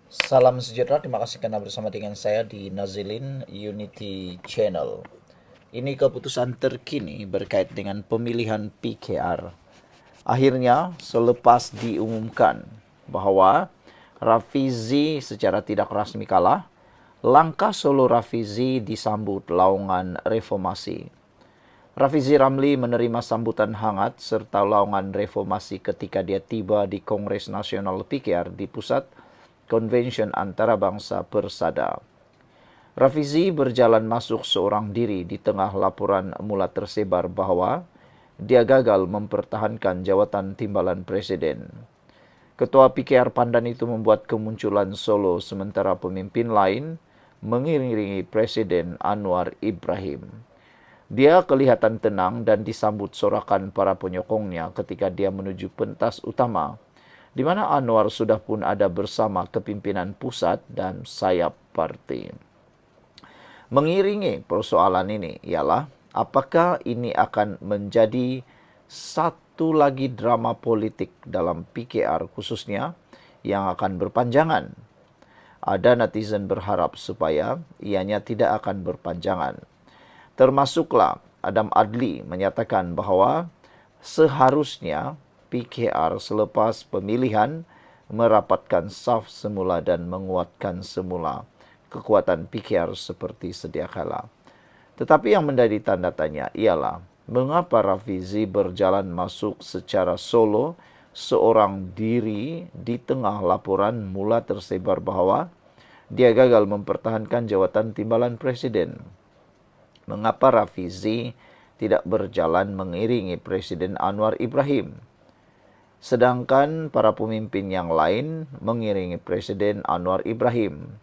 Salam sejahtera, terima kasih karena bersama dengan saya di Nazilin Unity Channel. Ini keputusan terkini berkait dengan pemilihan PKR. Akhirnya, selepas diumumkan bahwa Rafizi secara tidak rasmi kalah, langkah solo Rafizi disambut laungan reformasi. Rafizi Ramli menerima sambutan hangat serta laungan reformasi ketika dia tiba di Kongres Nasional PKR di Pusat Convention Antarabangsa Persada. Rafizi berjalan masuk seorang diri di tengah laporan mula tersebar bahwa dia gagal mempertahankan jawatan timbalan presiden. Ketua PKR Pandan itu membuat kemunculan solo sementara pemimpin lain mengiringi Presiden Anwar Ibrahim. Dia kelihatan tenang dan disambut sorakan para penyokongnya ketika dia menuju pentas utama, di mana Anwar sudah pun ada bersama kepimpinan pusat dan sayap parti. Mengiringi persoalan ini ialah apakah ini akan menjadi satu lagi drama politik dalam PKR khususnya yang akan berpanjangan. Ada netizen berharap supaya ianya tidak akan berpanjangan. Termasuklah Adam Adli menyatakan bahwa seharusnya PKR selepas pemilihan merapatkan saf semula dan menguatkan semula kekuatan PKR seperti sedia kala. Tetapi yang menjadi tanda tanya ialah mengapa Rafizi berjalan masuk secara solo seorang diri di tengah laporan mula tersebar bahwa dia gagal mempertahankan jawatan timbalan presiden. Mengapa Rafizi tidak berjalan mengiringi Presiden Anwar Ibrahim, sedangkan para pemimpin yang lain mengiringi Presiden Anwar Ibrahim?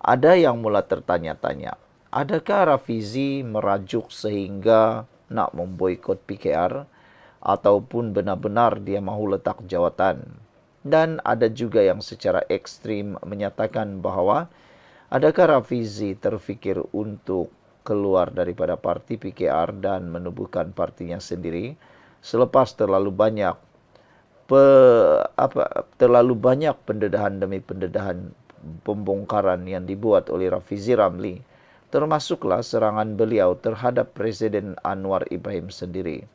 Ada yang mula tertanya-tanya, adakah Rafizi merajuk sehingga nak memboikot PKR ataupun benar-benar dia mahu letak jawatan? Dan ada juga yang secara ekstrim menyatakan bahwa adakah Rafizi terfikir untuk keluar daripada parti PKR dan menubuhkan partinya sendiri selepas terlalu banyak pendedahan demi pendedahan pembongkaran yang dibuat oleh Rafizi Ramli, termasuklah serangan beliau terhadap Presiden Anwar Ibrahim sendiri.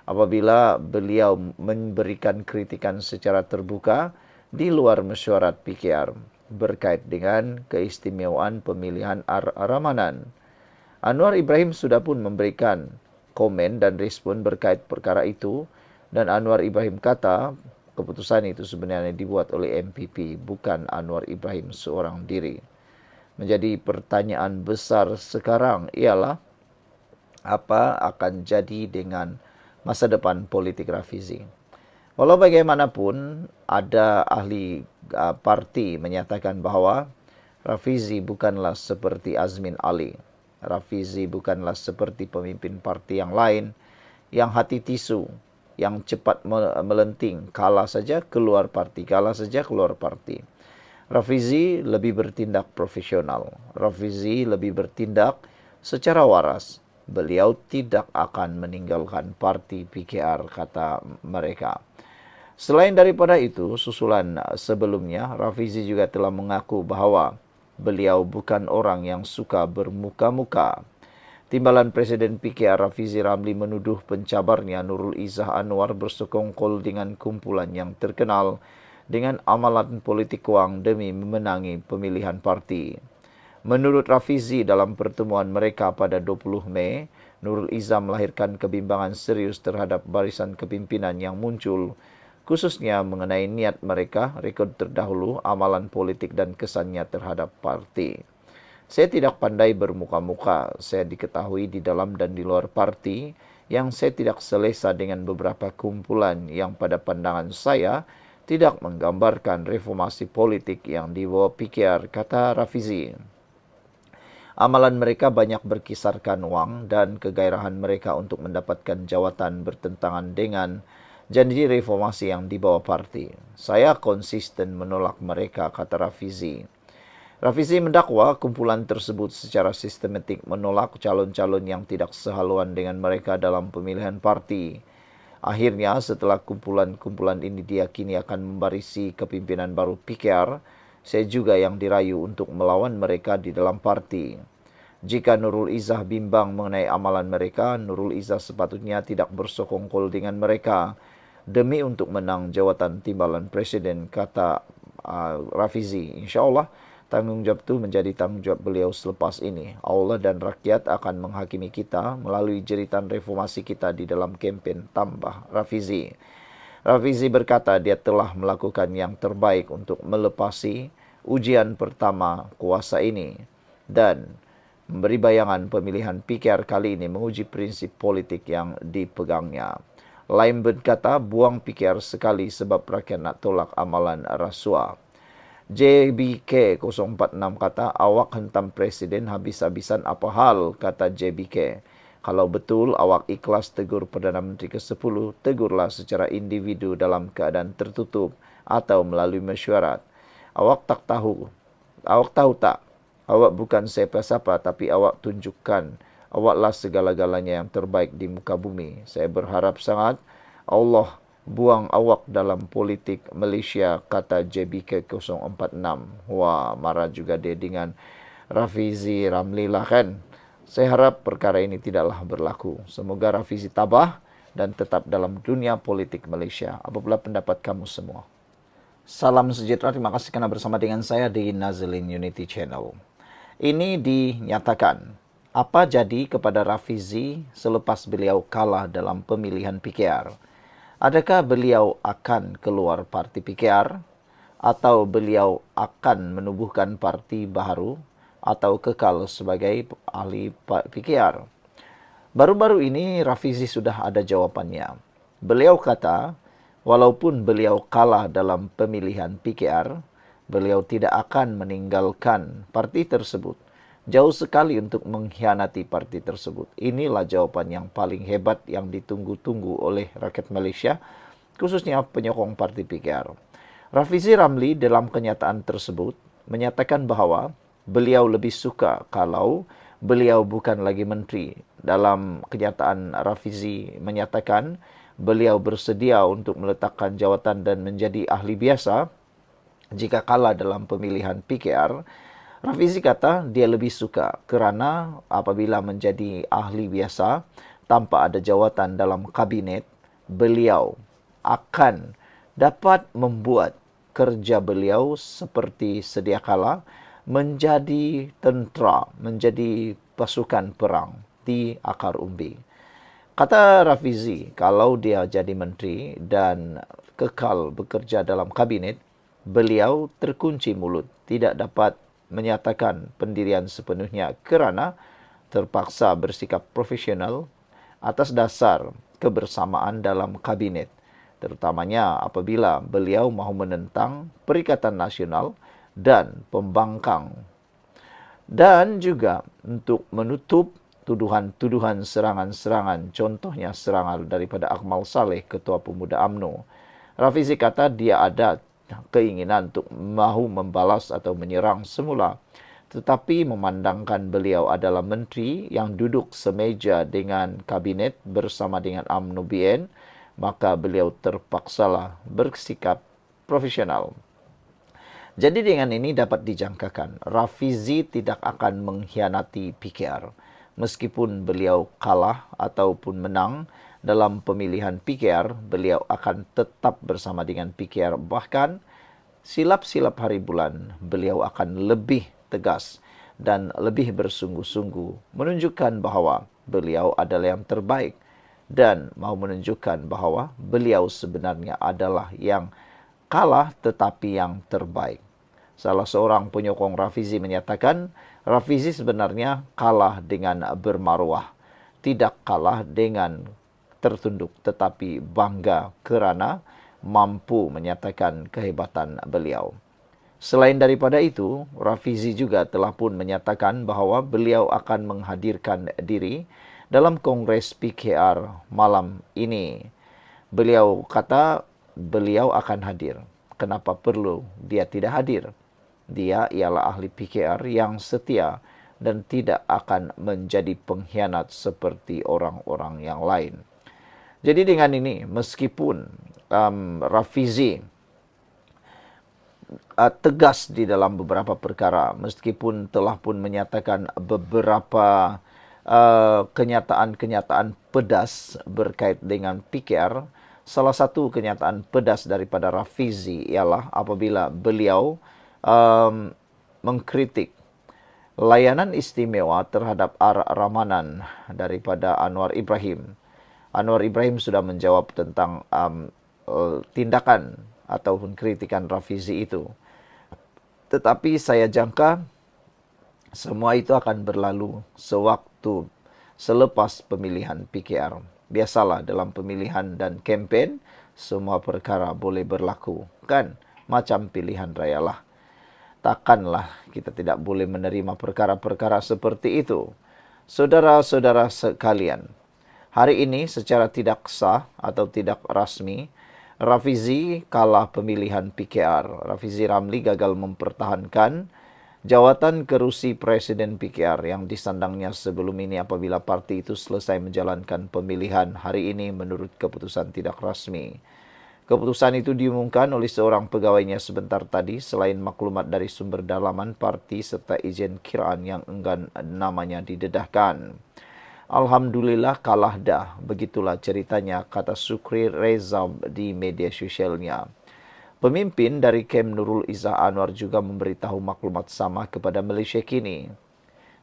Apabila beliau memberikan kritikan secara terbuka di luar mesyuarat PKR berkait dengan keistimewaan pemilihan Ramanan. Anwar Ibrahim sudah pun memberikan komen dan respon berkait perkara itu, dan Anwar Ibrahim kata keputusan itu sebenarnya dibuat oleh MPP, bukan Anwar Ibrahim seorang diri. Menjadi pertanyaan besar sekarang ialah apa akan jadi dengan masa depan politik Rafizi. Walau bagaimanapun, ada ahli parti menyatakan bahwa Rafizi bukanlah seperti Azmin Ali. Rafizi bukanlah seperti pemimpin parti yang lain yang hati tisu, yang cepat melenting, kalah saja keluar parti, kalah saja keluar parti. Rafizi lebih bertindak profesional. Rafizi lebih bertindak secara waras. Beliau tidak akan meninggalkan parti PKR, kata mereka. Selain daripada itu, susulan sebelumnya, Rafizi juga telah mengaku bahwa beliau bukan orang yang suka bermuka-muka. Timbalan Presiden PKR Rafizi Ramli menuduh pencabarnya Nurul Izzah Anwar bersekongkol dengan kumpulan yang terkenal dengan amalan politik wang demi memenangi pemilihan parti. Menurut Rafizi, dalam pertemuan mereka pada 20 Mei, Nurul Izzah melahirkan kebimbangan serius terhadap barisan kepimpinan yang muncul, khususnya mengenai niat mereka, rekod terdahulu, amalan politik dan kesannya terhadap parti. Saya tidak pandai bermuka-muka, saya diketahui di dalam dan di luar parti, yang saya tidak selesa dengan beberapa kumpulan yang pada pandangan saya tidak menggambarkan reformasi politik yang dibawa PKR, kata Rafizi. Amalan mereka banyak berkisarkan wang dan kegairahan mereka untuk mendapatkan jawatan bertentangan dengan janji reformasi yang dibawa parti. Saya konsisten menolak mereka, kata Rafizi. Rafizi mendakwa kumpulan tersebut secara sistematik menolak calon-calon yang tidak sehaluan dengan mereka dalam pemilihan parti. Akhirnya, setelah kumpulan-kumpulan ini diyakini akan membarisi kepimpinan baru PKR, saya juga yang dirayu untuk melawan mereka di dalam parti. Jika Nurul Izzah bimbang mengenai amalan mereka, Nurul Izzah sepatutnya tidak bersekongkol dengan mereka demi untuk menang jawatan timbalan presiden, kata Rafizi. InsyaAllah tanggungjawab itu menjadi tanggungjawab beliau selepas ini. Allah dan rakyat akan menghakimi kita melalui jeritan reformasi kita di dalam kempen, tambah Rafizi. Rafizi berkata dia telah melakukan yang terbaik untuk melepasi ujian pertama kuasa ini dan memberi bayangan pemilihan PKR kali ini menguji prinsip politik yang dipegangnya. Lain berkata, buang PKR sekali sebab rakyat nak tolak amalan rasuah. JBK 046 kata, awak hentam presiden habis-habisan apa hal, kata JBK. Kalau betul awak ikhlas tegur Perdana Menteri ke-10, tegurlah secara individu dalam keadaan tertutup atau melalui mesyuarat. Awak tahu tak? Awak bukan siapa-siapa, tapi awak tunjukkan awaklah segala-galanya yang terbaik di muka bumi. Saya berharap sangat Allah buang awak dalam politik Malaysia, kata JBK 046. Wah, marah juga dia dengan Rafizi Ramli lah kan. Saya harap perkara ini tidaklah berlaku. Semoga Rafizi tabah dan tetap dalam dunia politik Malaysia. Apabila pendapat kamu semua. Salam sejahtera, terima kasih karena bersama dengan saya di Nazlin Unity Channel. Ini dinyatakan, apa jadi kepada Rafizi selepas beliau kalah dalam pemilihan PKR? Adakah beliau akan keluar parti PKR? Atau beliau akan menubuhkan parti baru? Atau kekal sebagai ahli PKR? Baru-baru ini Rafizi sudah ada jawabannya. Beliau kata, walaupun beliau kalah dalam pemilihan PKR, beliau tidak akan meninggalkan parti tersebut. Jauh sekali untuk mengkhianati parti tersebut. Inilah jawaban yang paling hebat yang ditunggu-tunggu oleh rakyat Malaysia, khususnya penyokong parti PKR. Rafizi Ramli dalam kenyataan tersebut menyatakan bahawa beliau lebih suka kalau beliau bukan lagi menteri. Dalam kenyataan Rafizi menyatakan beliau bersedia untuk meletakkan jawatan dan menjadi ahli biasa jika kalah dalam pemilihan PKR. Rafizi kata dia lebih suka kerana apabila menjadi ahli biasa tanpa ada jawatan dalam kabinet, beliau akan dapat membuat kerja beliau seperti sedia kala menjadi tentera, menjadi pasukan perang di akar umbi. Kata Rafizi, kalau dia jadi menteri dan kekal bekerja dalam kabinet, beliau terkunci mulut, tidak dapat menyatakan pendirian sepenuhnya kerana terpaksa bersikap profesional atas dasar kebersamaan dalam kabinet, terutamanya apabila beliau mahu menentang Perikatan Nasional dan pembangkang, dan juga untuk menutup tuduhan-tuduhan serangan-serangan, contohnya serangan daripada Akmal Saleh, Ketua Pemuda UMNO. Rafizi kata dia ada keinginan untuk mahu membalas atau menyerang semula, tetapi memandangkan beliau adalah menteri yang duduk semeja dengan kabinet bersama dengan UMNO BN, maka beliau terpaksalah bersikap profesional. Jadi dengan ini dapat dijangkakan Rafizi tidak akan mengkhianati PKR. Meskipun beliau kalah ataupun menang dalam pemilihan PKR, beliau akan tetap bersama dengan PKR. Bahkan silap-silap hari bulan, beliau akan lebih tegas dan lebih bersungguh-sungguh menunjukkan bahawa beliau adalah yang terbaik dan mau menunjukkan bahawa beliau sebenarnya adalah yang kalah tetapi yang terbaik. Salah seorang penyokong Rafizi menyatakan, Rafizi sebenarnya kalah dengan bermaruah, tidak kalah dengan tertunduk, tetapi bangga kerana mampu menyatakan kehebatan beliau. Selain daripada itu, Rafizi juga telah pun menyatakan bahawa beliau akan menghadirkan diri dalam Kongres PKR malam ini. Beliau kata beliau akan hadir. Kenapa perlu dia tidak hadir? Dia ialah ahli PKR yang setia dan tidak akan menjadi pengkhianat seperti orang-orang yang lain. Jadi dengan ini, meskipun Rafizi tegas di dalam beberapa perkara, meskipun telah pun menyatakan beberapa kenyataan-kenyataan pedas berkait dengan PKR. Salah satu kenyataan pedas daripada Rafizi ialah apabila beliau mengkritik layanan istimewa terhadap Ramanan daripada Anwar Ibrahim. Anwar Ibrahim sudah menjawab tentang tindakan ataupun kritikan Rafizi itu. Tetapi saya jangka semua itu akan berlalu sewaktu selepas pemilihan PKR. Biasalah dalam pemilihan dan kempen, semua perkara boleh berlaku. Kan? Macam pilihan raya lah. Takkanlah kita tidak boleh menerima perkara-perkara seperti itu. Saudara-saudara sekalian, hari ini secara tidak sah atau tidak rasmi, Rafizi kalah pemilihan PKR. Rafizi Ramli gagal mempertahankan jawatan kerusi Presiden PKR yang disandangnya sebelum ini apabila parti itu selesai menjalankan pemilihan hari ini menurut keputusan tidak rasmi. Keputusan itu diumumkan oleh seorang pegawainya sebentar tadi selain maklumat dari sumber dalaman parti serta izin kiraan yang enggan namanya didedahkan. Alhamdulillah kalah dah, begitulah ceritanya, kata Sukri Reza di media sosialnya. Pemimpin dari Kem Nurul Izzah Anwar juga memberitahu maklumat sama kepada Malaysia Kini.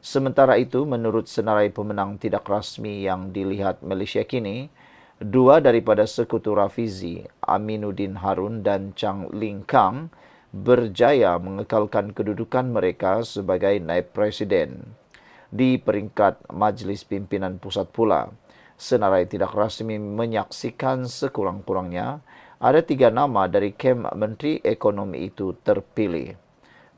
Sementara itu, menurut senarai pemenang tidak rasmi yang dilihat Malaysia Kini, dua daripada sekutu Rafizi, Aminuddin Harun dan Chang Ling Kang, berjaya mengekalkan kedudukan mereka sebagai naib presiden. Di peringkat Majlis Pimpinan Pusat pula, senarai tidak rasmi menyaksikan sekurang-kurangnya ada 3 nama dari kem Menteri Ekonomi itu terpilih.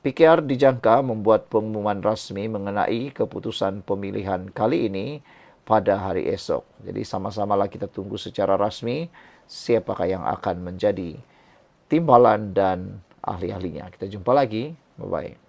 PKR dijangka membuat pengumuman rasmi mengenai keputusan pemilihan kali ini pada hari esok. Jadi sama-samalah kita tunggu secara rasmi siapakah yang akan menjadi timbalan dan ahli-ahlinya. Kita jumpa lagi. Bye-bye.